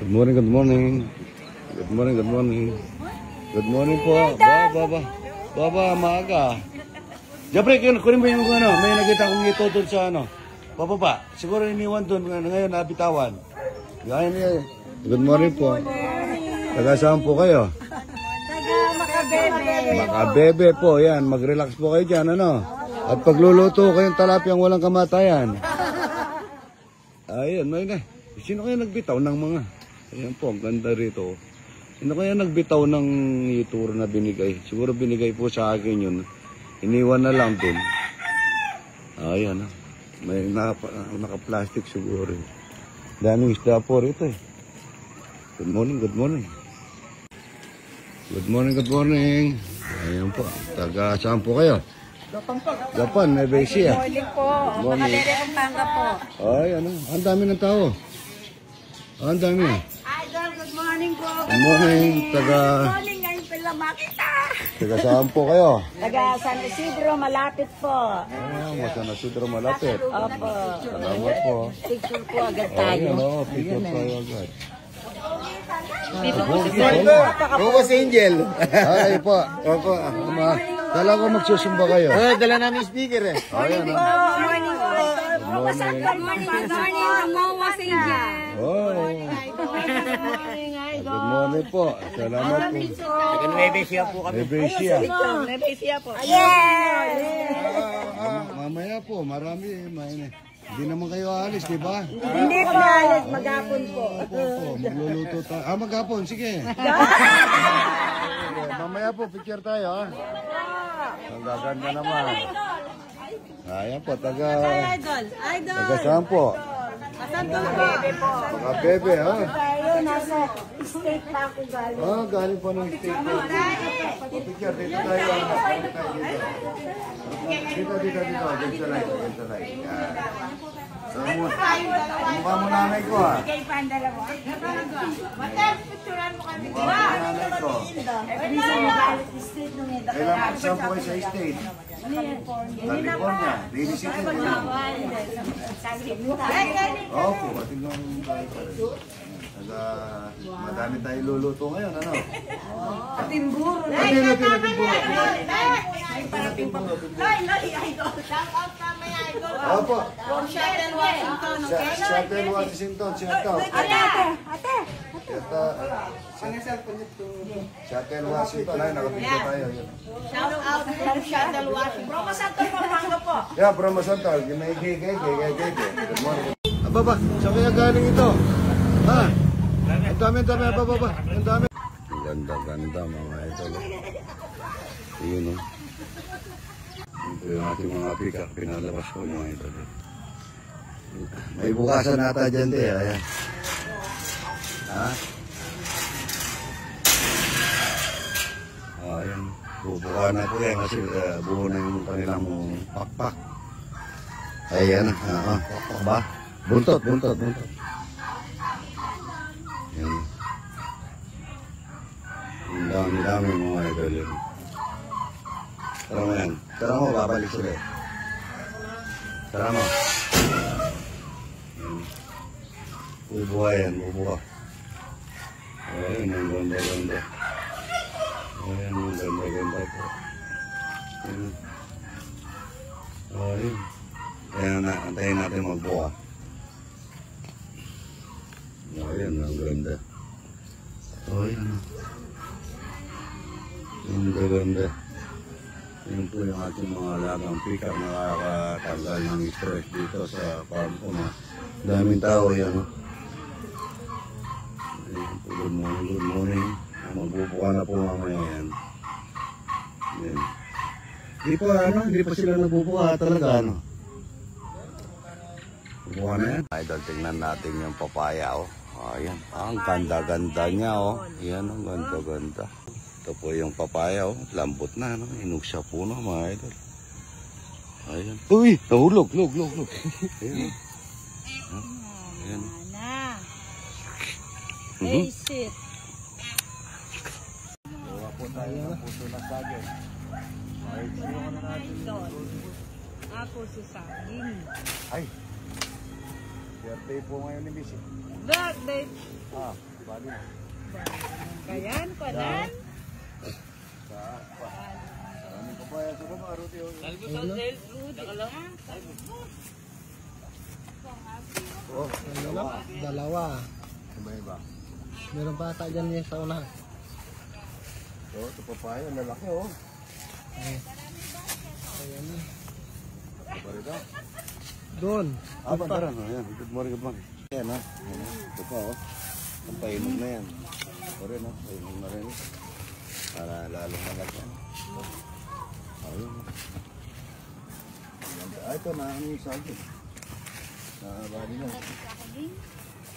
Good morning, good morning. Good morning, good morning. Good morning po. Baba, maaga. Jeffrey, kunin mo yung ano, may nakita kong ito doon sa ano. Pababa, siguro iniwan doon, ngayon nabitawan. Good morning po. Taga saan po kayo? Taga Makabebe. Makabebe po, yan. Mag-relax po kayo dyan, ano. At pagluluto kayong talapyang walang kamatayan. Ayun, may na. Sino kaya nagbitaw ng mga? Ayan po, ang ganda rito. Sino kaya nagbitaw ng ituro na binigay? Siguro binigay po sa akin yun. Iniwan na lang din. Ayan, may naka-plastic siguro. Daming isda po rito eh. Good morning, good morning. Good morning, good morning. Ayan po, taga saan po kayo? Gapan, may besi ah. Good morning po. Makalere kong tanga po. Ay, ano, ang dami ng tao. Ang dami. Idol, good morning po. Good morning, taga... Good morning, ngayon pala makita. Taga saan po kayo? Taga San Isidro, malapit po. Ah, San Isidro malapit. Opo. Salamat po. Picture po agad tayo. Ayun, oh, picture tayo agad. Bukas Angel. Ay po. Opo. Dala ko magsusumba kayo. Dala namin speaker eh. Ayan, Good oh. morning po. Good morning. Good morning, Momo Sinja. Oh. Good morning po. Salamat po. Nag-Nuevesia po kami. Nebesia. Nebesia po. Yes! Mamaya po, marami. Hindi naman kayo alis, di ba? Hindi po alis, maghapon po. Opo, magluluto tayo. Ah, maghapon, sige. Mamaya po, picture tayo, ha? Ang gaganda naman. Ayan po, taga saan po? Makabebe, ha? Tayo, nasa state pa ako galing. Ah, galing po ng state po. Picture, dito tayo. Dito. Diyan sa light. Yan. Mukha mo nanay ko, ha? Kay Pandala mo. Picturean mo kami. Mukha mo nanay ko. State nung ito. Kailan saan po kayo sa state? California. Daily City po. Opo, tingnan mo tayo. Madami tayo luluto ngayon, ano? Timburo. Opo. From Shuttle, Washington. Shuttle Washington, Seattle. Ate. Shuttle Washington. Ay, nakapigil tayo. Shout out from Shuttle, Washington. From Shuttle, Pampanga po. Yeah, from Masantal. Good morning. Ababa, saan kaya galing ito? Ha? Ang dami, ababa. Ang dami. Ganda, mga idol. Yun, no? Ito yung ating mga pika. Pinalabas ko, mga idol. May bukasan nata dyan, te. Ayan. Ha? Ayan. Bubuka na po yan kasi buo na yung kanilang pakpak. Ayan. Pakpak ba? Buntot. Ayan. Ang dami mga idol yun. Tara mo yan. Tara mo, babalik sila. Tara mo. Bubuha yan, bubuha. Ayan, ang ganda. Ayan, ang ganda po. Ayan. Ayan, antayin natin magbuha. Ayan, ang ganda. Ayan. Ang ganda. Yan po yung ating mga alagang pick-up na nakakatanggal ng stress dito sa farm ko. Daming tao yan. Ayan po, good morning. Magbubuka na po mamaya yan. Ayan. Hindi pa sila nagbubuka talaga, ano? Bubuka na yan. Idol, tingnan natin yung papaya, oh. Ayan, ang ganda-ganda niya, oh. Ayan, ang ganda-ganda. Ito po yung papaya, oh. Lambot na, no? Inug sa puno, mga idol. Ayan. Uy! Nahulog, log. Ayan. Ayan. Face it. Gawa po tayo ng puso na saging. Ako si saging. Ay! Birthday po ngayon ni Miss. Birthday. Kayan, kanan. Dalawa. Meron pa ata dyan yung sa una. Ito papaya, lalaki Ayan na. Doon. Parang, ayan. Good morning, good morning. Ayan, ha? Ito pa, Ang painog na yan. Ito rin, painog na rin. Para lalong malagyan. Ayun, ito, nakakami yung sagin. Nakabali na.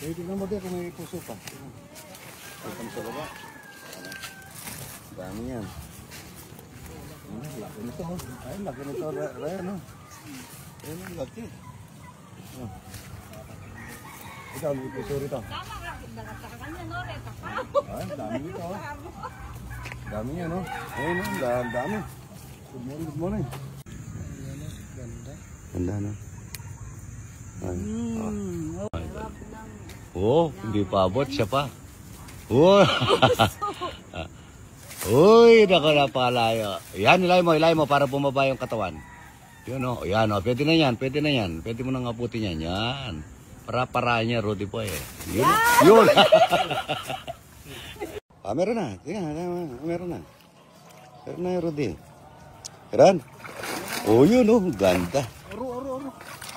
Tignan mo din kung may puso pa. Ito sa baba. Dami yan. Laki nito, Ay, laki nito, Ryan, Ayun, laki. Ito, may puso rito. Ay, dami nito, Dami yan, Ayun, dami. Good morning, good morning. Ganda, no? Ay. Hindi pa abot. Siya pa. Uy, naku, napakalayo. Yan, ilay mo para bumaba yung katawan. Yun, Yan, pwede na yan. Pwede mo nang aputin yan. Yan. Para-paraan niya, Rudy po, Yun. Yun. Meron na. Tingnan, meron na. Meron na yung Rudy. Meron? Yun, ganda. Oro.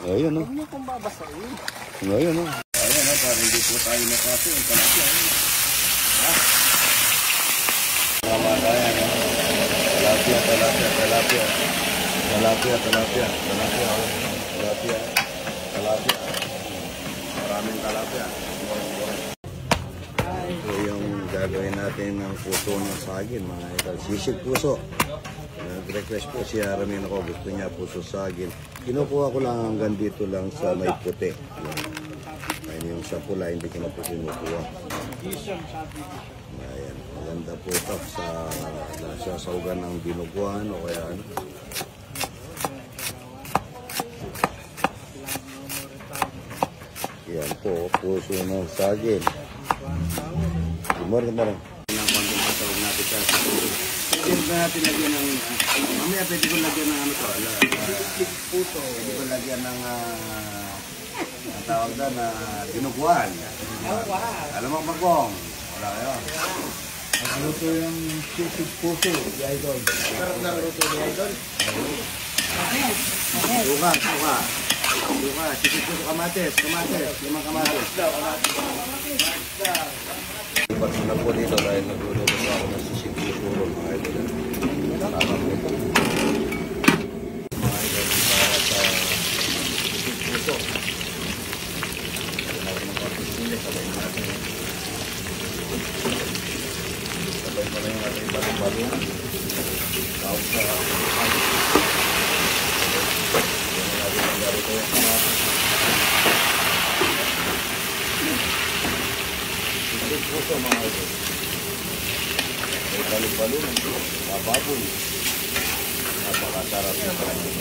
Ayun, Huwag niyo kung babasahin. Ayun, Ayan, parang hindi po tayo nakasi. Ang talapia, Mga kaya, Talapia. Maraming talapia. Ito yung gagawin natin ng puso ng saging, mga idol. Sisig puso. Nag-request po si Aramin ako. Gusto niya puso saging. Kinukuha ko lang hanggang dito lang sa may puti. Ayun yung sa pula, hindi ko na po kinukuha. Ayan, maganda po ito sa saugan ng dinuguan o kaya ano. Yan po, puso ng saging. Marang. Ang konting pasawag natin sa siguro. Pwede na natin lagyan ng, mamaya pwede ko lagyan ng puso. Pwede ko lagyan ng, ang tawag doon na dinuguan. Alam mo magong? Wala kayo. Luto yung sisig puso, di Idol. Sarap na luto ni Idol. Suka, sisig puso, kamates, 5 kamates. Ibat na po dito dahil nagluluto po ako ng sisig puso, mga idol. Tama po ito. Mga idol, para sa sisig puso. Sabay natin ng konting sili, sabay natin. Sabay pa na yung ating balong-balong. Tawag sa ating. Ito yung kamatis. Sisig puso, mga idol. May balong-balong, bababoy. Napakasarap yung kamatis.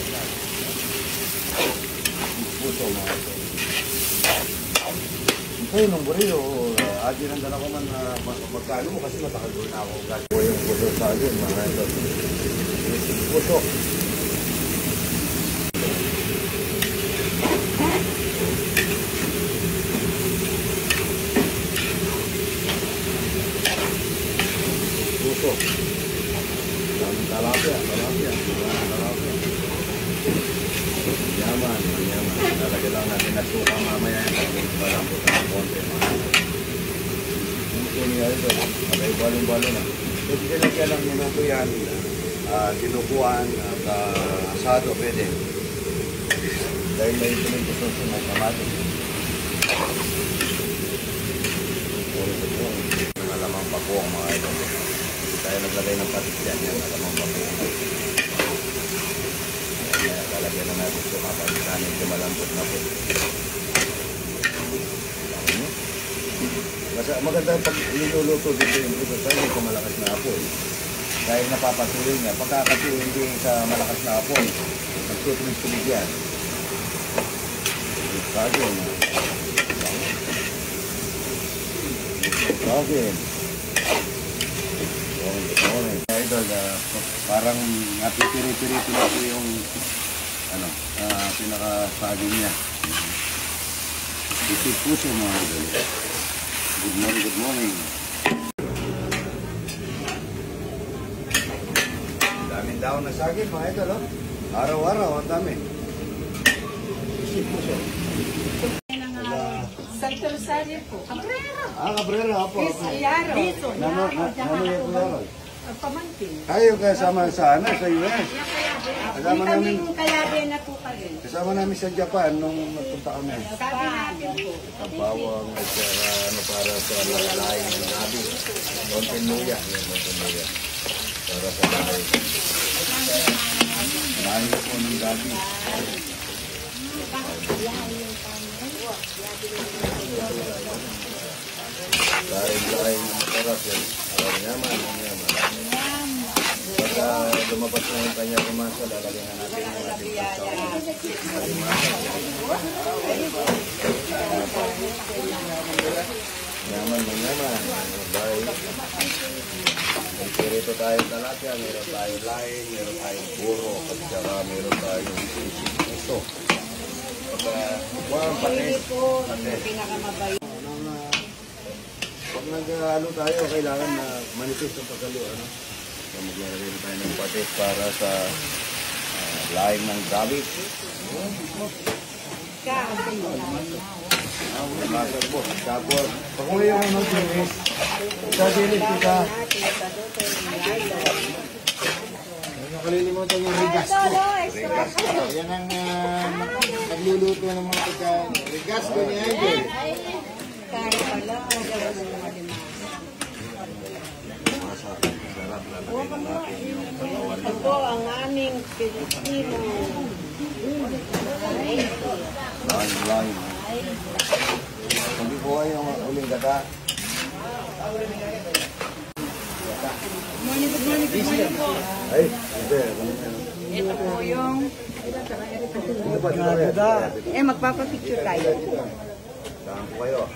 Sisig puso, mga idol. Ito yung burrito, adi nang dala ko man magkano mo kasi matakagol na ako. Ito yung puso sa akin, mga idol. Sisig puso. Puso. Talapia. Yaman. Lalagyan lang natin na suka mamaya. Malambot na ng konti. Puso niya ito. Abay, balong-balong na. Pwede nilagyan lang minuto yan. Dinuguan at asado pwede. Dahil may ito puso na kamatis. Alamang pakuang mga ito. Hindi tayo naglagay ng patis yan. Alamang pakuang. Lalagyan na natin ito kapag namin ito malambot na po. Maganda pag niluluto dito yung puso sa hindi malakas na apoy. Dahil napapatuloy niya. Pagkakatuloy hindi sa malakas na apoy. Nagtutuloy-tuloy yan. Saging. Okay. Idol, parang napipiri-pirito na po yung pinaka-saging niya. Isip puso mga idol. Good morning, good morning. Daming daon na saging mga idol, oh. Araw-araw, ang dami. Isip puso. Santo Rosario po. Cabrera. Cabrera, apo. Yaro. Dito. Yaro. Pamangkin. Kayo kasama sa US. Kasama namin. Kayabe na po kami. Kasama namin sa Japan nung nagpunta kami. Sabi natin po. Bawang at para sa laing ng gabi. Konting luya. Para sa laing po ng gabi. Laing ng masarap yan. Nyaman. Pagka lumabas na yung kanya kumasa, lalagyan na natin yung ating nyaman. May pirito tayong talapia, meron tayong laing, meron tayong puro, at saka meron tayong sisig. Ito. Pagka buwang patis. Pinakamabay. Pag nag-ano tayo, kailangan na manifest ang pagkalo. So, maglalagay na tayo ng patis para sa laing ng gabi. Tapos, pag mo yung dilis, dilis kita. Nakalilimutan yung regasto. Yan ang nagluluto ng mga pagkain. Regasto ni Idol. Kaya pala. Ito po ang aming Pilipino. Laing. Hindi po kayo yung uling gata. Good morning po. Ay, hindi. Ito po yung... magpapapicture tayo. Saan po kayo?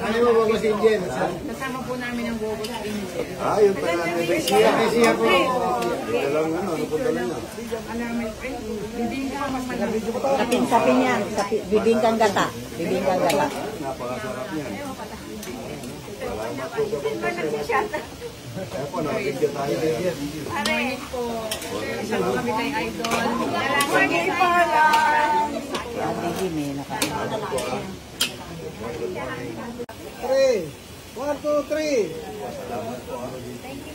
Ano mo ba si Indian? Kasama po namin ang Bobo sa Angel. Yung pala ni Besia. Besia po. Dalang napunta lang na. Sapin yan, bibingkang gata. Napakasarap niyan. Salamat po sa pagkakas. Kaya po, nakakidyo tayo. Morning po. Isa po kami kay Idol. Morning po. Salamat po. 3. 1, 2, 3. Thank you,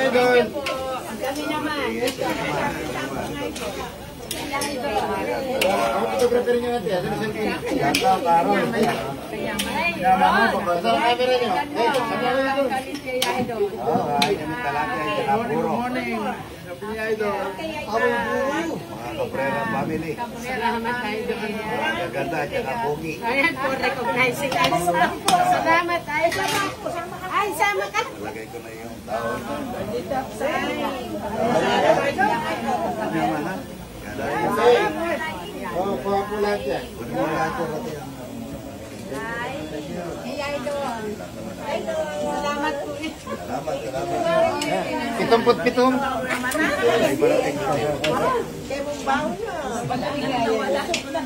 Idol. Kami naman. Ako photographer niyo natin. Ano sa akin? Ganda, Carol. Yaman mo, pagkasa ang camera niyo. Ay, kami talaga. Good morning. Happy Idol. Mga Cabrera family. Salamat tayo doon. Gaganda at saka pogi. Ayan po, recognizing us. Salamat tayo. Ay, sama ka. Lagay ko na yung taon. Dito, say. Naman ha? Kuha po lahat yan. Salamat po. Salamat. 7-pitong.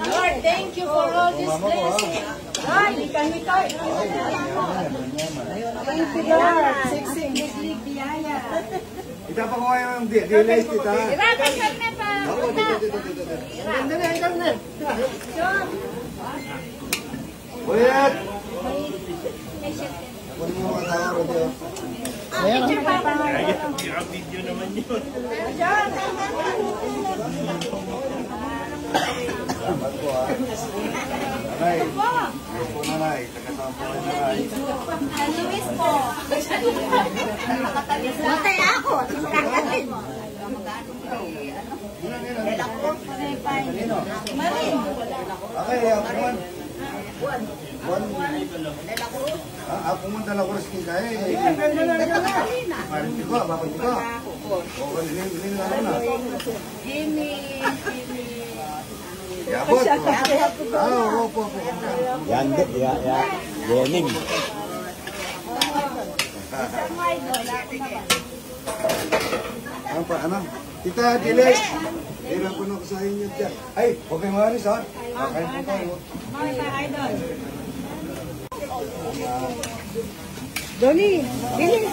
Lord, thank you for all this blessing. Ay, hikay. Thank you, Lord. Siksik, mislig, biyaya. Itapa ko kayo yung delay kita. Irakas kami pa. Wait! Kunin mo mga tao, Rodeo. Video naman yun. Salamat po ha. Nanay. Yes po nanay. Tagasama po kayo nanay. Luis po. Matay ako. Kakatin. Marin. Okay, apuman. Pumunta lang ko rin sa kaya. Marin ko, bakit ko? O, kanilin na ako na. Jimmy. Yabot. Opo. Yan, Lening. Ano pa, ano? Tita, Dilay. Hirap ko na ko sa inyo dyan. Ay, huwag kayong maris, ha? Okay po tayo. Doni, bilis.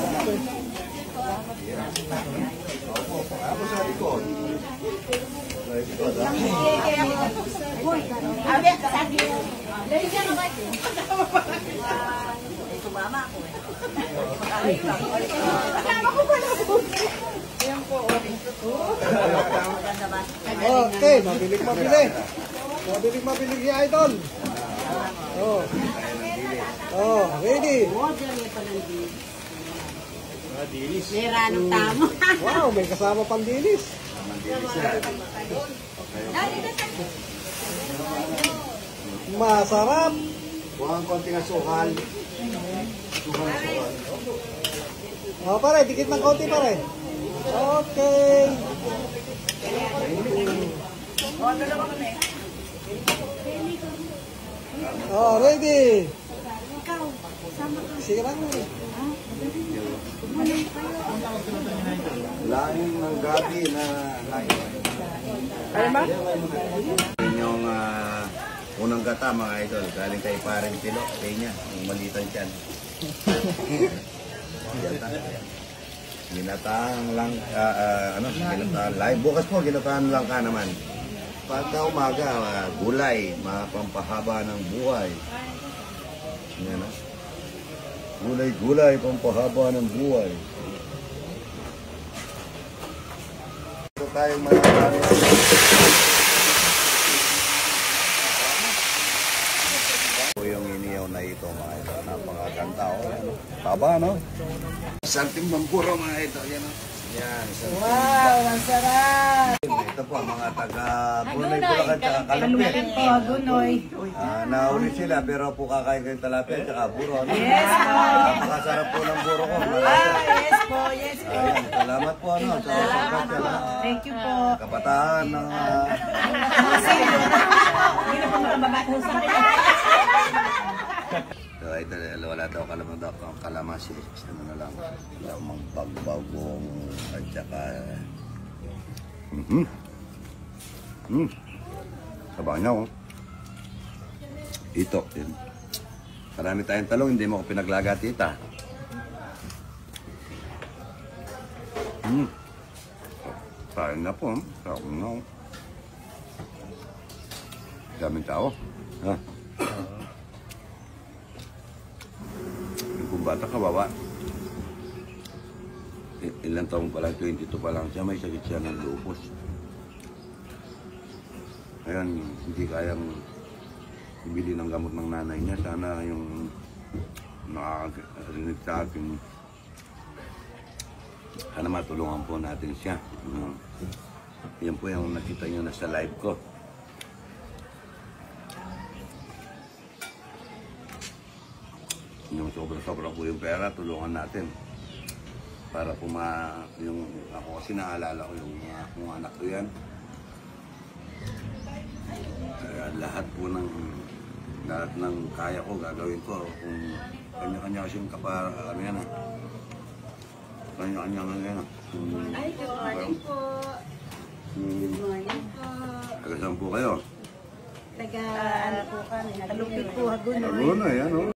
Ako sa likod. Sa likod, ha? Okay, mabilig. Mabilig si Idol. Ready. Mera ng tama. Wow, may kasama pang dilis. Masarap. Huwag ang konting asukal. Pare, dikit ng konti pare. Okay. Ready. Sige lang. Laing ng gabi na laing. Yung unang gata mga idol, galing kay parang Pilo, kay niya, yung malitan siyan. Ginataang lang, ginataang live. Bukas po, ginataang lang ka naman. Pagka umaga, gulay, mapampahaba ng buhay. Yan na. Gulay, pampahaba ng buhay. Ito tayong marami. Yung iniyaw na ito, mga ito, napakaganda. Taba, no? Santim ng puro, mga ito. Yan, no? Yan. Wow, ang sarap. Ito po, mga taga-Bunay, Bulacan, tsaka Kalupit. Gunoy. Nauli sila, pero po kakain kayong talapia, tsaka buro. No? Yes po. Napakasarap po ng buro ko. Yes po. Ayan, salamat po, ano, sa support yan, ha? Thank you po. Kabataan ng... Hindi na po makababatos sa akin. So, ito, wala daw kalamansi. Ano na lang, lamang bagbagong at saka... Sabaw niya, oh. Ito, yun. Marami tayong talong, hindi mo ko pinaglaga, tita. Kain na po, sarap na, oh. Daming tao, ha? Kung bata ka, baba. Ilang taong pa lang, 22 pa lang siya, may sakit siya ng lupus. Ayan, hindi kayang ibili ng gamot ng nanay niya. Sana yung nakakarinig sa akin, sana matulungan po natin siya. Yan po yung nakita niyo na sa live ko. Yung sobra-sobra po yung pera, tulungan natin. Para po yung ako kasi naalala ko yung mga anak ko yan. Kaya lahat ng kaya ko gagawin ko. Kung kanya-kanya kasi yung ano yan. Kanya-kanya nga yan. Ay, good morning po. Good morning po. Taga saan po kayo? Taga, ano po kami? Kalupit po, Gunoy. Ano na yan, oh.